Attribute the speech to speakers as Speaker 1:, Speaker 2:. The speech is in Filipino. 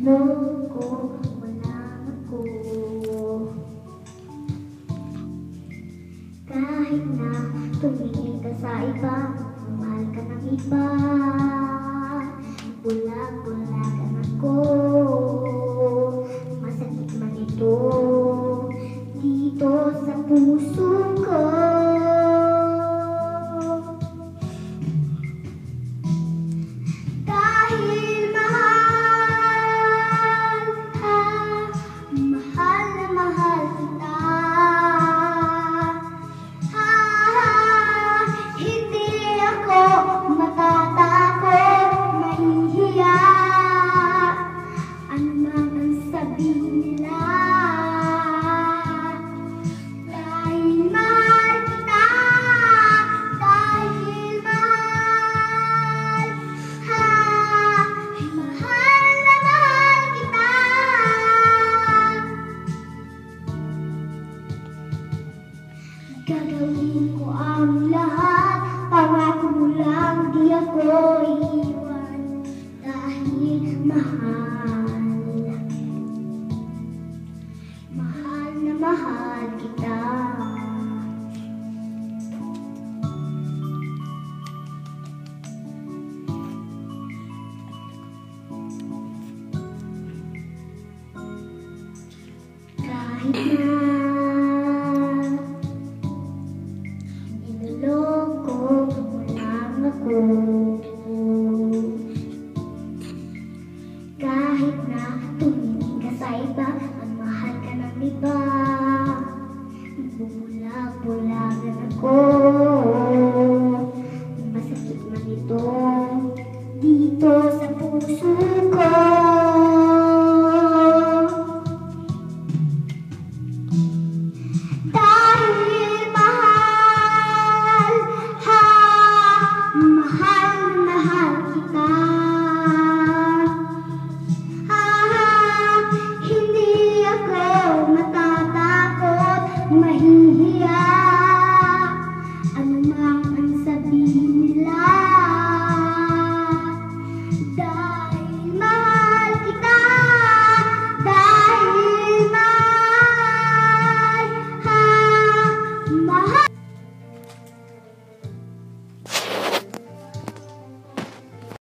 Speaker 1: Loko mo lang ako. Kahit na tumingin ka sa iba, mahal ka ng iba, bulag-bulagan ako. Masakit man ito dito sa puso ko. Gagawin ko ang lahat, pangako mo lang di ako iiwan. Dahil mahal, mahal na mahal kita. Kahit na kahit na tumingin ka sa iba, at mahal ka ng iba, bubulag-bulagan ako. Masakit man ito dito sa puso ko.